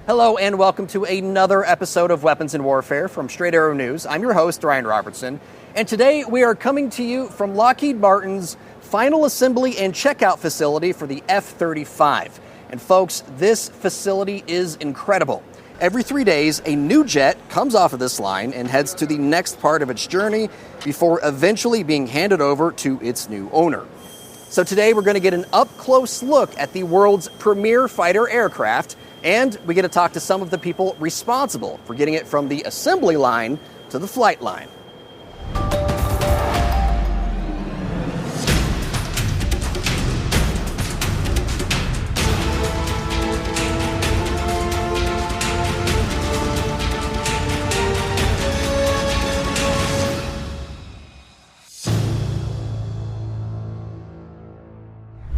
Hello and welcome to another episode of Weapons and Warfare from Straight Arrow News. I'm your host, Ryan Robertson, and today we are coming to you from Lockheed Martin's final assembly and checkout facility for the F-35. And folks, this facility is incredible. Every 3 days, a new jet comes off of this line and heads to the next part of its journey before eventually being handed over to its new owner. So today we're going to get an up-close look at the world's premier fighter aircraft, and we get to talk to some of the people responsible for getting it from the assembly line to the flight line.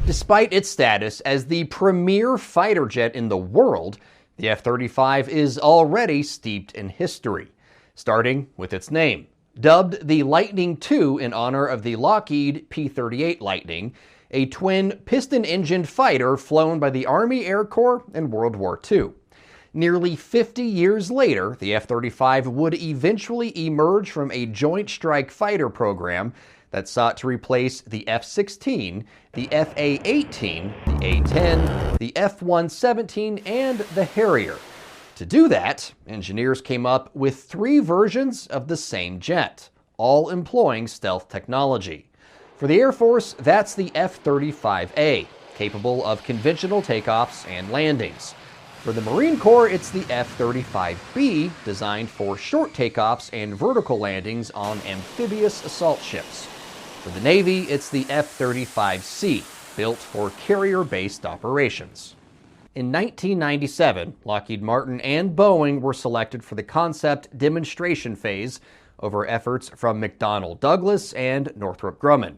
Despite its status as the premier fighter jet in the world, the F-35 is already steeped in history, starting with its name. Dubbed the Lightning II in honor of the Lockheed P-38 Lightning, a twin piston-engined fighter flown by the Army Air Corps in World War II. Nearly 50 years later, the F-35 would eventually emerge from a Joint Strike Fighter program that sought to replace the F-16, the F-A-18, the A-10, the F-117, and the Harrier. To do that, engineers came up with 3 versions of the same jet, all employing stealth technology. For the Air Force, that's the F-35A, capable of conventional takeoffs and landings. For the Marine Corps, it's the F-35B, designed for short takeoffs and vertical landings on amphibious assault ships. For the Navy, it's the F-35C, built for carrier-based operations. In 1997, Lockheed Martin and Boeing were selected for the concept demonstration phase over efforts from McDonnell Douglas and Northrop Grumman.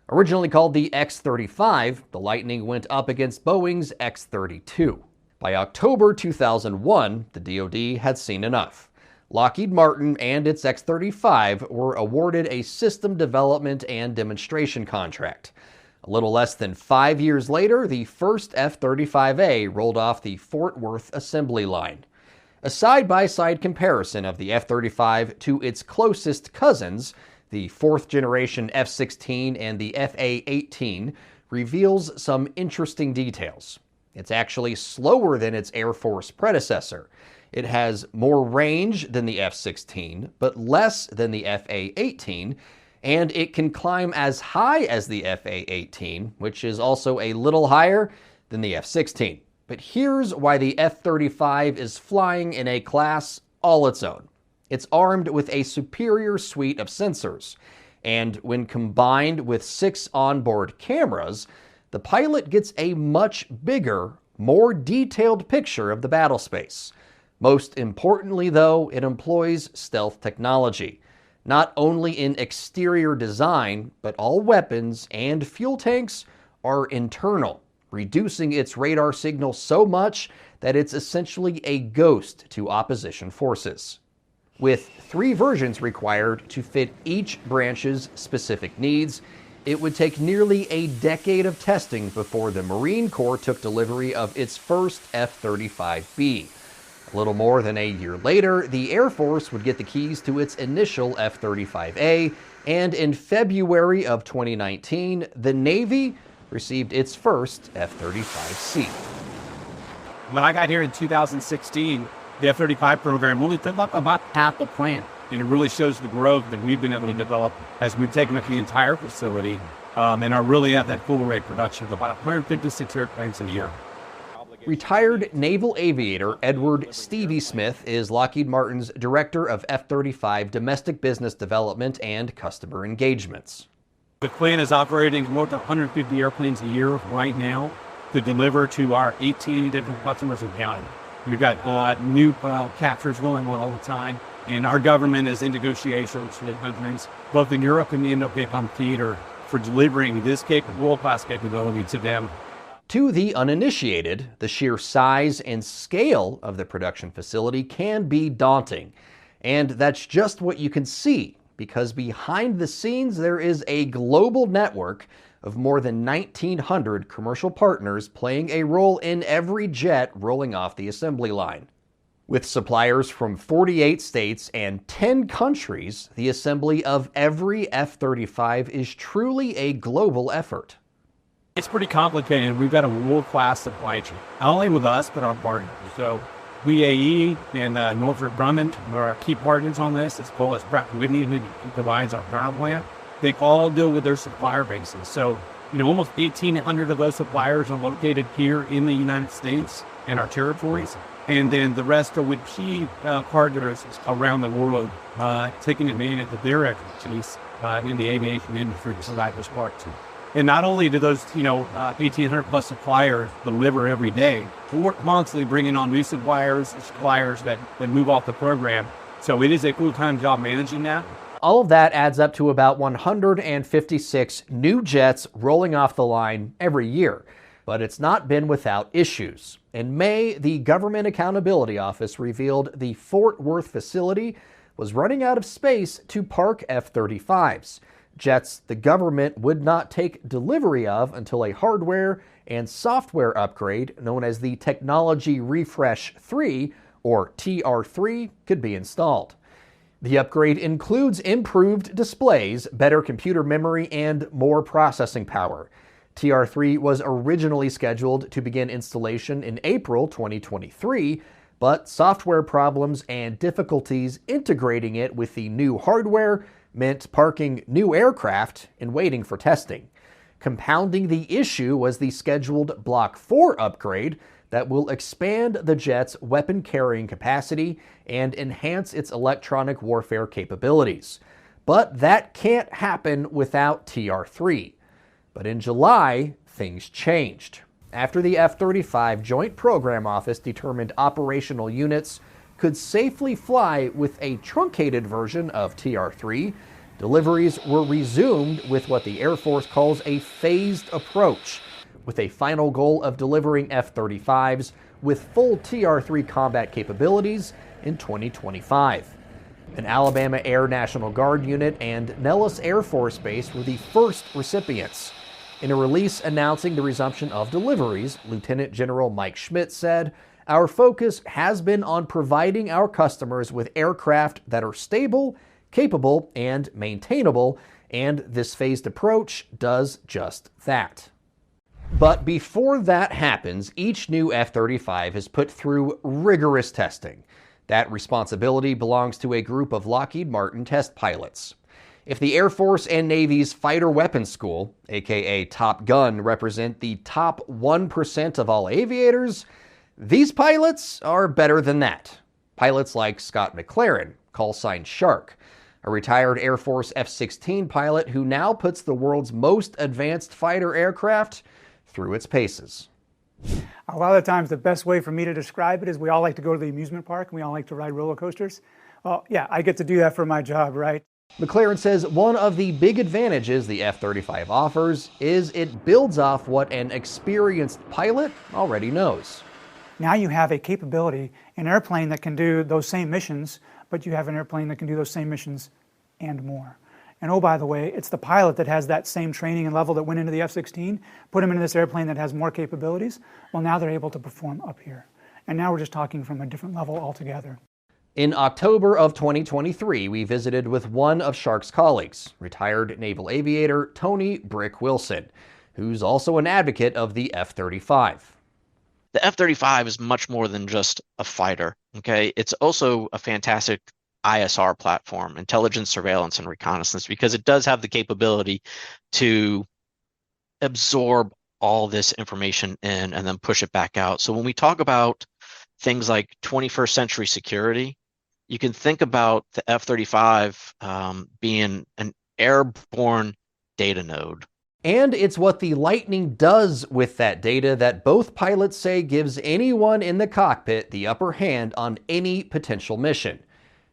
Originally called the X-35, the Lightning went up against Boeing's X-32. By October 2001, the DoD had seen enough. Lockheed Martin and its X-35 were awarded a system development and demonstration contract. A little less than 5 years later, the first F-35A rolled off the Fort Worth assembly line. A side-by-side comparison of the F-35 to its closest cousins, the fourth-generation F-16 and the F-A-18, reveals some interesting details. It's actually slower than its Air Force predecessor. It has more range than the F-16, but less than the F-A-18, and it can climb as high as the F-A-18, which is also a little higher than the F-16. But here's why the F-35 is flying in a class all its own. It's armed with a superior suite of sensors, and when combined with 6 onboard cameras, the pilot gets a much bigger, more detailed picture of the battle space. Most importantly, though, it employs stealth technology, not only in exterior design, but all weapons and fuel tanks are internal, reducing its radar signal so much that it's essentially a ghost to opposition forces. With 3 versions required to fit each branch's specific needs, it would take nearly a decade of testing before the Marine Corps took delivery of its first F-35B. A little more than a year later, the Air Force would get the keys to its initial F-35A, and in February of 2019, the Navy received its first F-35C. When I got here in 2016, the F-35 program really took up about half the plant, and it really shows the growth that we've been able to develop as we've taken up the entire facility and are really at that full rate production of about 156 airplanes a year. Retired naval aviator Edward Stevie Smith is Lockheed Martin's Director of F-35 Domestic Business Development and Customer Engagements. The plant is operating more than 150 airplanes a year right now to deliver to our 18 different customers in county. We've got new captures going on all the time, and our government is in negotiations with governments both in Europe and the Indo-Pacific theater for delivering this world-class capability to them. To the uninitiated, the sheer size and scale of the production facility can be daunting. And that's just what you can see, because behind the scenes there is a global network of more than 1,900 commercial partners playing a role in every jet rolling off the assembly line. With suppliers from 48 states and 10 countries, the assembly of every F-35 is truly a global effort. It's pretty complicated. We've got a world-class supply chain, not only with us, but our partners. So BAE and Northrop Grumman are our key partners on this, as well as Pratt & Whitney, who provides our power plant. They all deal with their supplier bases. So, almost 1,800 of those suppliers are located here in the United States and our territories. And then the rest are with key partners around the world, taking advantage of their expertise in the aviation industry to provide those parts. And not only do those, 1,800 plus suppliers deliver every day, we work constantly bringing on new suppliers that move off the program. So it is a full-time job managing that. All of that adds up to about 156 new jets rolling off the line every year. But it's not been without issues. In May, the Government Accountability Office revealed the Fort Worth facility was running out of space to park F-35s, jets the government would not take delivery of until a hardware and software upgrade known as the Technology Refresh 3, or TR3, could be installed. The upgrade includes improved displays, better computer memory, and more processing power. TR3 was originally scheduled to begin installation in April 2023, but software problems and difficulties integrating it with the new hardware meant parking new aircraft and waiting for testing. Compounding the issue was the scheduled Block 4 upgrade that will expand the jet's weapon carrying capacity and enhance its electronic warfare capabilities. But that can't happen without TR3. But in July, things changed. After the F-35 Joint Program Office determined operational units could safely fly with a truncated version of TR3, deliveries were resumed with what the Air Force calls a phased approach, with a final goal of delivering F-35s with full TR3 combat capabilities in 2025. An Alabama Air National Guard unit and Nellis Air Force Base were the first recipients. In a release announcing the resumption of deliveries, Lieutenant General Mike Schmidt said, "Our focus has been on providing our customers with aircraft that are stable, capable, and maintainable, and this phased approach does just that." But before that happens, each new F-35 is put through rigorous testing. That responsibility belongs to a group of Lockheed Martin test pilots. If the Air Force and Navy's Fighter Weapons School, aka Top Gun, represent the top 1% of all aviators, these pilots are better than that. Pilots like Scott McLaren, call sign Shark, a retired Air Force F-16 pilot who now puts the world's most advanced fighter aircraft through its paces. A lot of the times the best way for me to describe it is we all like to go to the amusement park and we all like to ride roller coasters. Well, yeah, I get to do that for my job, right? McLaren says one of the big advantages the F-35 offers is it builds off what an experienced pilot already knows. Now you have a capability, an airplane that can do those same missions, but you have an airplane that can do those same missions and more. And oh, by the way, it's the pilot that has that same training and level that went into the F-16, put him into this airplane that has more capabilities. Well, now they're able to perform up here. And now we're just talking from a different level altogether. In October of 2023, we visited with one of Shark's colleagues, retired naval aviator Tony Brick Wilson, who's also an advocate of the F-35. The F-35 is much more than just a fighter, okay? It's also a fantastic ISR platform, intelligence, surveillance, and reconnaissance, because it does have the capability to absorb all this information in and then push it back out. So when we talk about things like 21st century security, you can think about the F-35 being an airborne data node. And it's what the Lightning does with that data that both pilots say gives anyone in the cockpit the upper hand on any potential mission.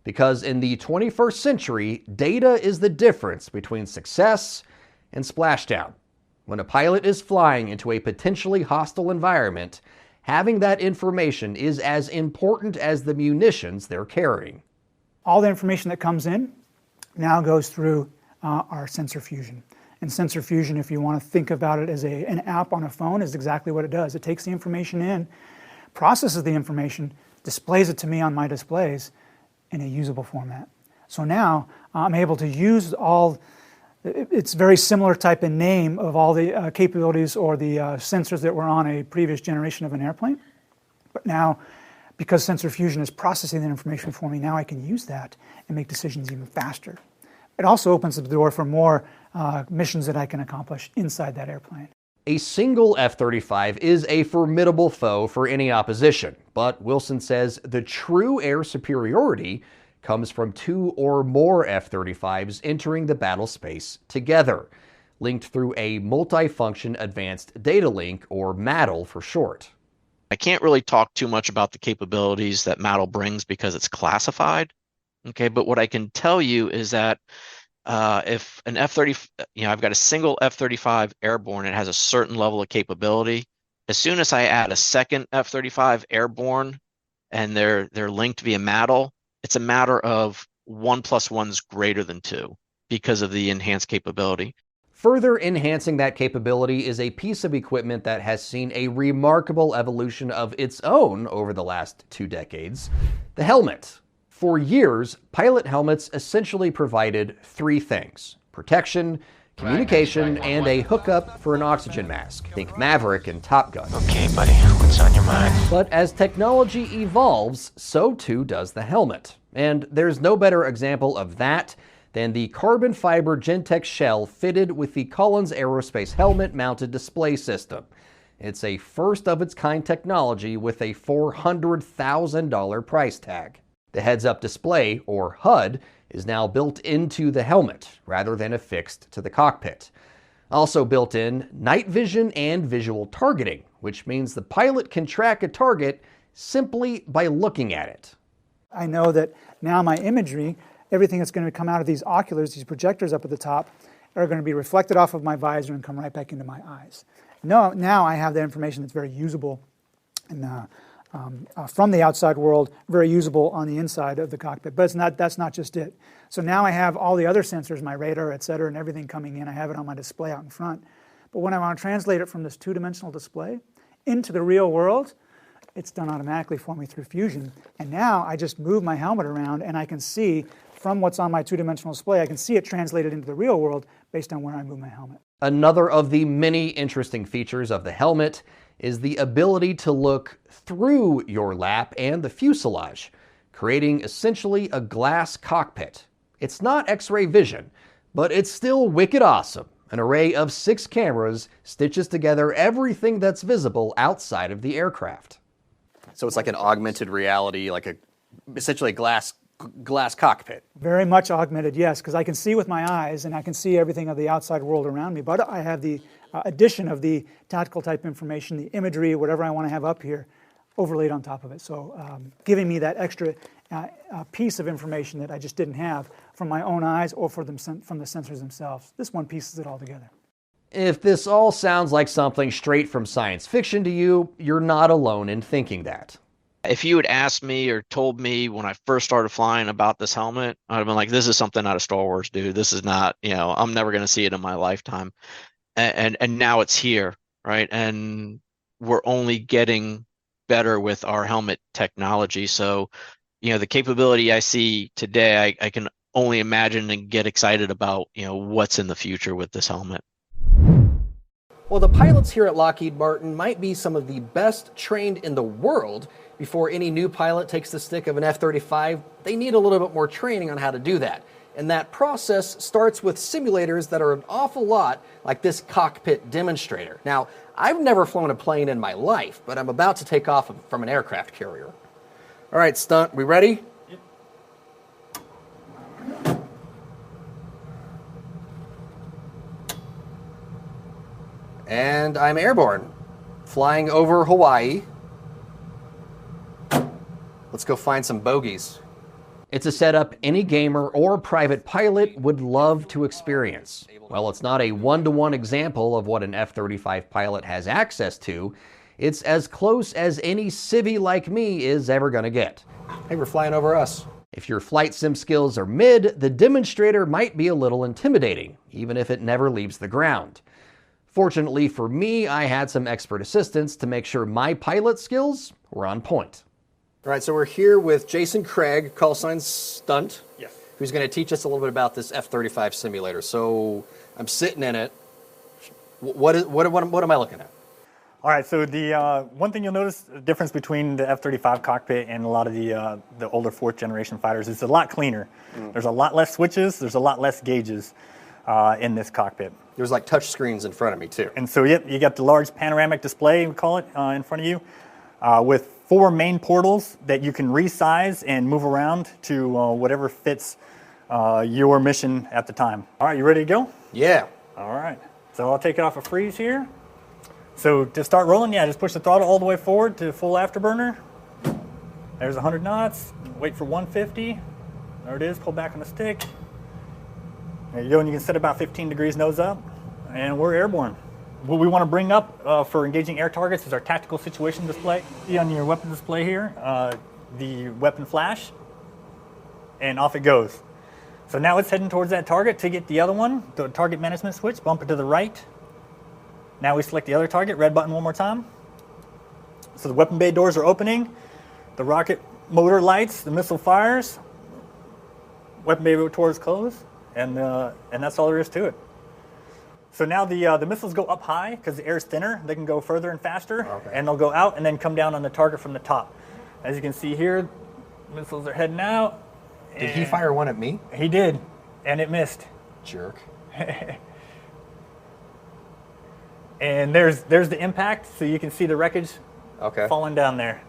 Because in the 21st century, data is the difference between success and splashdown. When a pilot is flying into a potentially hostile environment, having that information is as important as the munitions they're carrying. All the information that comes in now goes through our sensor fusion. And sensor fusion, if you want to think about it as an app on a phone, is exactly what it does. It takes the information in, processes the information, displays it to me on my displays in a usable format. So now I'm able to use it's very similar type in name of all the capabilities or the sensors that were on a previous generation of an airplane. But now, because sensor fusion is processing that information for me, now I can use that and make decisions even faster. It also opens the door for more missions that I can accomplish inside that airplane. A single F-35 is a formidable foe for any opposition, but Wilson says the true air superiority comes from 2 or more F-35s entering the battle space together, linked through a multifunction advanced data link, or MADL for short. I can't really talk too much about the capabilities that MADL brings because it's classified. Okay, but what I can tell you is that if an F-35, I've got a single F-35 airborne, it has a certain level of capability. As soon as I add a second F-35 airborne and they're linked via MADL, it's a matter of 1 + 1 is greater than 2 because of the enhanced capability. Further enhancing that capability is a piece of equipment that has seen a remarkable evolution of its own over the last 2 decades: the helmet. For years, pilot helmets essentially provided 3 things: protection, communication, and a hookup for an oxygen mask. Think Maverick and Top Gun. Okay, buddy, what's on your mind? But as technology evolves, so too does the helmet. And there's no better example of that than the carbon fiber Gentex shell fitted with the Collins Aerospace helmet-mounted display system. It's a first-of-its-kind technology with a $400,000 price tag. The heads-up display, or HUD, is now built into the helmet rather than affixed to the cockpit. Also built in, night vision and visual targeting, which means the pilot can track a target simply by looking at it. I know that now my imagery, everything that's going to come out of these oculars, these projectors up at the top, are going to be reflected off of my visor and come right back into my eyes. Now I have that information that's very usable and from the outside world, very usable on the inside of the cockpit. But that's not just it. So now I have all the other sensors, my radar, et cetera, and everything coming in. I have it on my display out in front. But when I want to translate it from this 2-dimensional display into the real world, it's done automatically for me through Fusion. And now I just move my helmet around and I can see from what's on my 2-dimensional display, I can see it translated into the real world based on where I move my helmet. Another of the many interesting features of the helmet is the ability to look through your lap and the fuselage, creating essentially a glass cockpit. It's not X-ray vision, but it's still wicked awesome. An array of 6 cameras stitches together everything that's visible outside of the aircraft. So it's like an augmented reality, essentially a glass cockpit. Very much augmented, yes, because I can see with my eyes and I can see everything of the outside world around me, but I have the addition of the tactical type information, the imagery, whatever I want to have up here, overlaid on top of it. So giving me that extra piece of information that I just didn't have from my own eyes or from the sensors themselves. This one pieces it all together. If this all sounds like something straight from science fiction to you, you're not alone in thinking that. If you had asked me or told me when I first started flying about this helmet, I'd have been like, this is something out of Star Wars, dude. This is not, I'm never going to see it in my lifetime. And now it's here, right? And we're only getting better with our helmet technology. So, the capability I see today, I can only imagine and get excited about, what's in the future with this helmet. Well, the pilots here at Lockheed Martin might be some of the best trained in the world. Before any new pilot takes the stick of an F-35, they need a little bit more training on how to do that. And that process starts with simulators that are an awful lot like this cockpit demonstrator. Now, I've never flown a plane in my life, but I'm about to take off from an aircraft carrier. All right, stunt, we ready? Yep. And I'm airborne, flying over Hawaii. Let's go find some bogeys. It's a setup any gamer or private pilot would love to experience. While it's not a one-to-one example of what an F-35 pilot has access to, it's as close as any civvy like me is ever gonna get. Hey, we're flying over us. If your flight sim skills are mid, the demonstrator might be a little intimidating, even if it never leaves the ground. Fortunately for me, I had some expert assistance to make sure my pilot skills were on point. All right, so we're here with Jason Craig, call sign Stunt, Yes. who's going to teach us a little bit about this F-35 simulator. So I'm sitting in it. What am I looking at? All right, so the one thing you'll notice the difference between the F-35 cockpit and a lot of the older fourth generation fighters is a lot cleaner. There's a lot less switches, there's a lot less gauges in this cockpit. There's like touch screens in front of me too. And so you got the large panoramic display, we call it, in front of you, with 4 main portals that you can resize and move around to whatever fits your mission at the time. All right, you ready to go? Yeah. All right, so I'll take it off a freeze here. So to start rolling, just push the throttle all the way forward to full afterburner. There's 100 knots, wait for 150. There it is, pull back on the stick. There you go, and you can set about 15 degrees nose up, and we're airborne. What we want to bring up for engaging air targets is our tactical situation display. See on your weapon display here, the weapon flash, and off it goes. So now it's heading towards that target. To get the other one, the target management switch, bump it to the right. Now we select the other target, red button one more time. So the weapon bay doors are opening, the rocket motor lights, the missile fires, weapon bay doors close, and that's all there is to it. So now the missiles go up high because the air is thinner. They can go further and faster, and they'll go out and then come down on the target from the top. As you can see here, missiles are heading out. Did he fire one at me? He did, and it missed. Jerk. And there's the impact, so you can see the wreckage falling down there.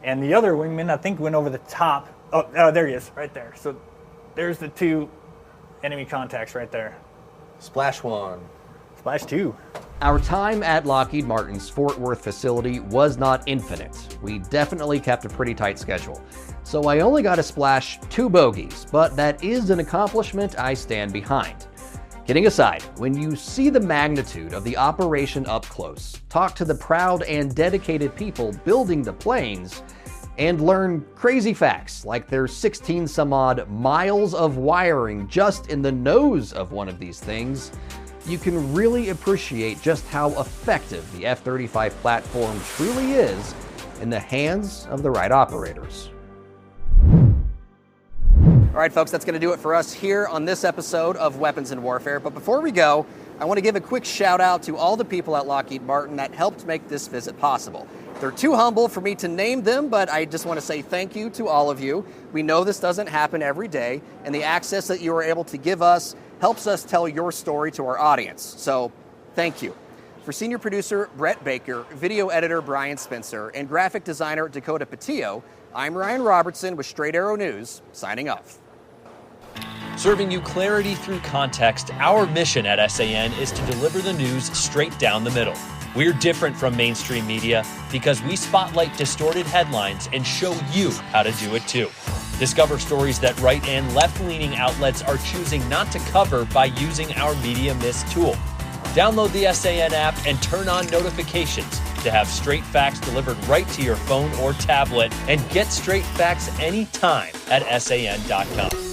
And the other wingman, I think, went over the top. Oh, there he is, right there. So there's the 2 enemy contacts right there. Splash 1. Splash 2. Our time at Lockheed Martin's Fort Worth facility was not infinite. We definitely kept a pretty tight schedule. So I only got to splash 2 bogeys, but that is an accomplishment I stand behind. Kidding aside, when you see the magnitude of the operation up close, talk to the proud and dedicated people building the planes, and learn crazy facts like there's 16 some odd miles of wiring just in the nose of one of these things, you can really appreciate just how effective the F-35 platform truly is in the hands of the right operators. All right, folks, that's going to do it for us here on this episode of Weapons in Warfare. But before we go, I want to give a quick shout out to all the people at Lockheed Martin that helped make this visit possible. They're too humble for me to name them, but I just want to say thank you to all of you. We know this doesn't happen every day, and the access that you are able to give us helps us tell your story to our audience. So, thank you. For senior producer Brett Baker, video editor Brian Spencer, and graphic designer Dakota Patillo, I'm Ryan Robertson with Straight Arrow News, signing off. Serving you clarity through context, our mission at SAN is to deliver the news straight down the middle. We're different from mainstream media because we spotlight distorted headlines and show you how to do it too. Discover stories that right and left-leaning outlets are choosing not to cover by using our Media Mist tool. Download the SAN app and turn on notifications to have straight facts delivered right to your phone or tablet, and get straight facts anytime at SAN.com.